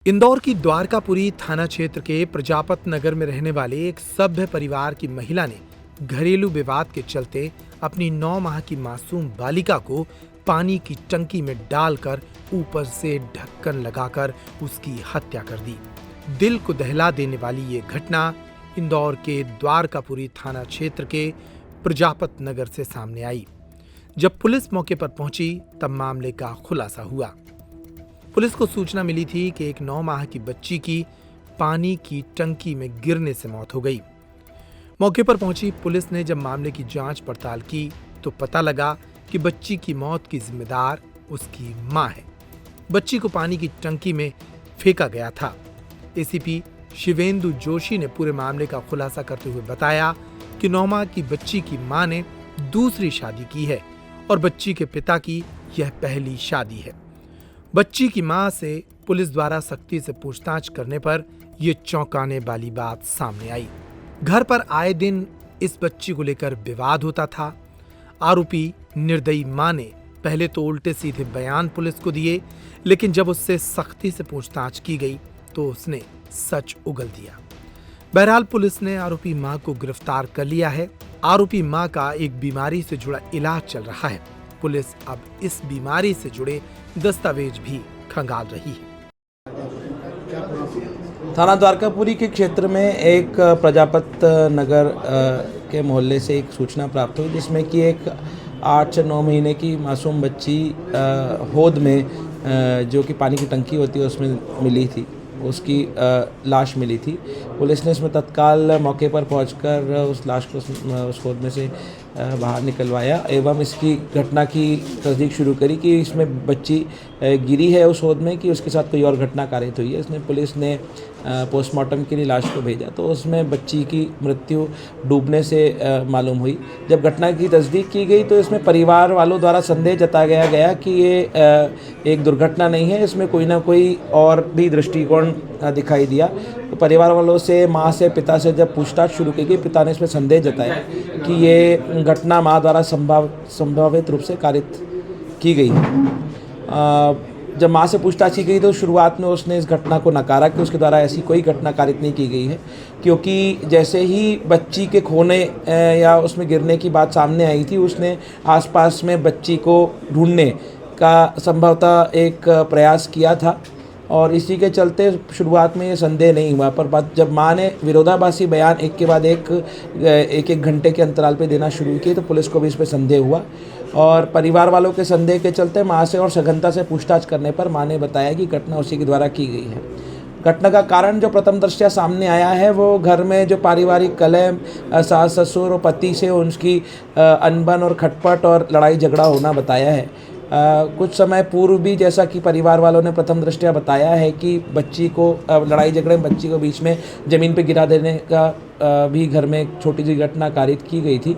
इंदौर की द्वारकापुरी थाना क्षेत्र के प्रजापत नगर में रहने वाले एक सभ्य परिवार की महिला ने घरेलू विवाद के चलते अपनी 9 माह की मासूम बालिका को पानी की टंकी में डालकर ऊपर से ढक्कन लगाकर उसकी हत्या कर दी। दिल को दहला देने वाली ये घटना इंदौर के द्वारकापुरी थाना क्षेत्र के प्रजापत नगर से सामने आई। जब पुलिस मौके पर पहुंची तब मामले का खुलासा हुआ। पुलिस को सूचना मिली थी कि एक 9 माह की बच्ची की पानी की टंकी में गिरने से मौत हो गई। मौके पर पहुंची पुलिस ने जब मामले की जांच पड़ताल की तो पता लगा कि बच्ची की मौत की जिम्मेदार उसकी मां है। बच्ची को पानी की टंकी में फेंका गया था। एसीपी शिवेंदु जोशी ने पूरे मामले का खुलासा करते हुए बताया कि 9 माह की बच्ची की मां ने दूसरी शादी की है और बच्ची के पिता की यह पहली शादी है। बच्ची की मां से पुलिस द्वारा सख्ती से पूछताछ करने पर यह चौंकाने वाली बात सामने आई। घर पर आए दिन इस बच्ची को लेकर विवाद होता था। आरोपी निर्दयी मां ने पहले तो उल्टे सीधे बयान पुलिस को दिए, लेकिन जब उससे सख्ती से पूछताछ की गई तो उसने सच उगल दिया। बहरहाल पुलिस ने आरोपी मां को गिरफ्तार कर लिया है। आरोपी मां का एक बीमारी से जुड़ा इलाज चल रहा है। पुलिस अब इस बीमारी से जुड़े दस्तावेज भी खंगाल रही है। थाना द्वारकापुरी के क्षेत्र में एक प्रजापत नगर के मोहल्ले से एक सूचना प्राप्त हुई जिसमें कि एक 8 से 9 महीने की मासूम बच्ची होद में जो कि पानी की टंकी होती है उसमें मिली थी। उसकी लाश मिली थी। पुलिस ने इसमें तत्काल मौके पर पहुंचकर उस लाश को उस होद में से बाहर निकलवाया एवं इसकी घटना की तस्दीक शुरू करी कि इसमें बच्ची गिरी है उस होद में कि उसके साथ कोई और घटना कारित हुई है। इसने पुलिस ने पोस्टमार्टम के लिए लाश को भेजा तो उसमें बच्ची की मृत्यु डूबने से मालूम हुई। जब घटना की तस्दीक की गई तो इसमें परिवार वालों द्वारा संदेह जताया गया कि ये एक दुर्घटना नहीं है, इसमें कोई ना कोई और भी दृष्टिकोण दिखाई दिया। तो परिवार वालों से मां से पिता से जब पूछताछ शुरू की गई, पिता ने इसमें संदेह जताया कि ये घटना मां द्वारा संभावित रूप से कारित की गई है। जब मां से पूछताछ की गई तो शुरुआत में उसने इस घटना को नकारा कि उसके द्वारा ऐसी कोई घटना कारित नहीं की गई है, क्योंकि जैसे ही बच्ची के खोने या उसमें गिरने की बात सामने आई थी उसने आसपास में बच्ची को ढूंढने का संभवतः एक प्रयास किया था और इसी के चलते शुरुआत में ये संदेह नहीं हुआ। पर जब मां ने विरोधाभासी बयान एक के बाद एक घंटे के अंतराल पे देना शुरू किए तो पुलिस को भी इस पर संदेह हुआ और परिवार वालों के संदेह के चलते मां से और सघनता से पूछताछ करने पर मां ने बताया कि घटना उसी के द्वारा की गई है। घटना का कारण जो प्रथम दृष्टया सामने आया है वो घर में जो पारिवारिक कलह सास ससुर और पति से उनकी अनबन और खटपट और लड़ाई झगड़ा होना बताया है। कुछ समय पूर्व भी जैसा कि परिवार वालों ने प्रथम दृष्टया बताया है कि बच्ची को लड़ाई झगड़े में बच्ची को बीच में ज़मीन पर गिरा देने का भी घर में एक छोटी सी घटना कारित की गई थी।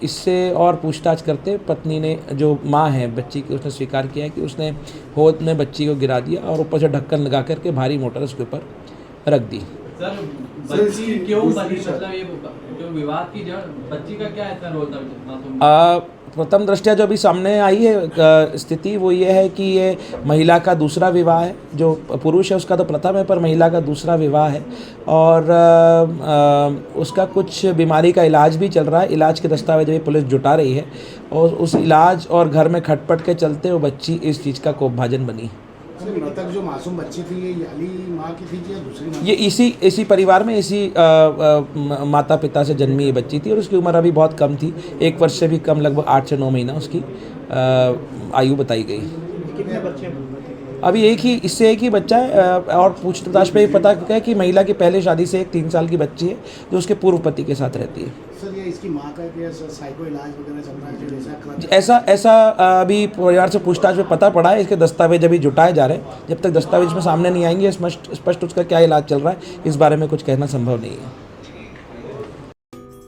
इससे और पूछताछ करते पत्नी ने जो मां है बच्ची की उसने स्वीकार किया कि उसने होद में बच्ची को गिरा दिया और ऊपर से ढक्कन लगा करके भारी मोटर उसके ऊपर रख दी। सर बच्ची क्यों बनी, मतलब ये जो विवाद की जड़ बच्ची का क्या ऐसा रोल था? प्रथम दृष्टया जो अभी सामने आई है स्थिति वो ये है कि ये महिला का दूसरा विवाह है। जो पुरुष है उसका तो प्रथम है पर महिला का दूसरा विवाह है और उसका कुछ बीमारी का इलाज भी चल रहा है। इलाज के दस्तावेज भी पुलिस जुटा रही है और उस इलाज और घर में खटपट के चलते वो बच्ची इस चीज़ का कोपभाजन बनी। मृतक जो मासूम बच्ची थी ये याली माँ की थी या दूसरी माँ? ये इसी परिवार में इसी माता पिता से जन्मी ये बच्ची थी और उसकी उम्र अभी बहुत कम थी, 1 वर्ष से भी कम, लगभग 8 से 9 महीना उसकी आयु बताई गई। कितने बच्चे? अभी इससे एक ही बच्चा है और पूछताछ पे पता है कि महिला की पहले शादी से एक 3 साल की बच्ची है जो उसके पूर्व पति के साथ रहती है। सर ये इसकी माँ का साइको इलाज वगैरह चल रहा है? ऐसा अभी परिवार से पूछताछ में पता पड़ा है। इसके दस्तावेज अभी जुटाए जा रहे हैं। जब तक दस्तावेज में सामने नहीं आएंगे स्पष्ट उसका क्या इलाज चल रहा है इस बारे में कुछ कहना संभव नहीं है।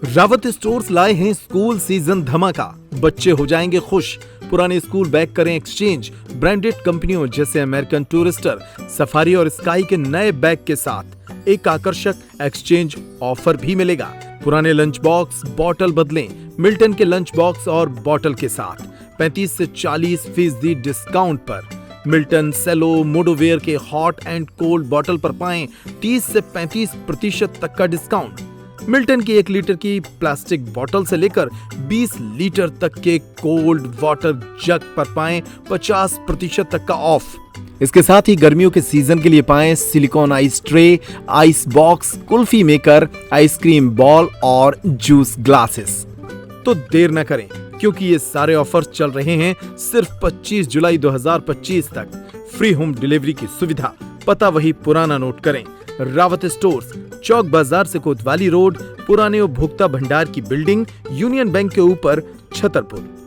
रावत स्टोर्स लाए हैं स्कूल सीजन धमाका। बच्चे हो जाएंगे खुश। पुराने स्कूल बैग करें एक्सचेंज ब्रांडेड कंपनियों जैसे अमेरिकन टूरिस्टर, सफारी और स्काई के नए बैग के साथ एक आकर्षक एक्सचेंज ऑफर भी मिलेगा। पुराने लंच बॉक्स बॉटल बदलें मिल्टन के लंच बॉक्स और बॉटल के साथ 35 से 40% डिस्काउंट पर। मिल्टन सेलो मोडोवेयर के हॉट एंड कोल्ड बॉटल पर पाएं 30 से 35% तक का डिस्काउंट। मिल्टन की 1 लीटर की प्लास्टिक बोतल से लेकर 20 लीटर तक के कोल्ड वाटर जग पर पाएं 50% तक का ऑफ। इसके साथ ही गर्मियों के सीजन के लिए पाएं silicon ice tray, ice box, kulfi maker, ice cream ball और जूस ग्लासेस। तो देर न करें, क्योंकि ये सारे ऑफर्स चल रहे हैं सिर्फ 25 जुलाई 2025 तक। फ्री होम डिलीवरी की सुविधा। पता वही पुराना नोट करें, रावत स्टोर्स, चौक बाजार से कोतवाली रोड, पुराने उपभोक्ता भंडार की बिल्डिंग, यूनियन बैंक के ऊपर, छतरपुर।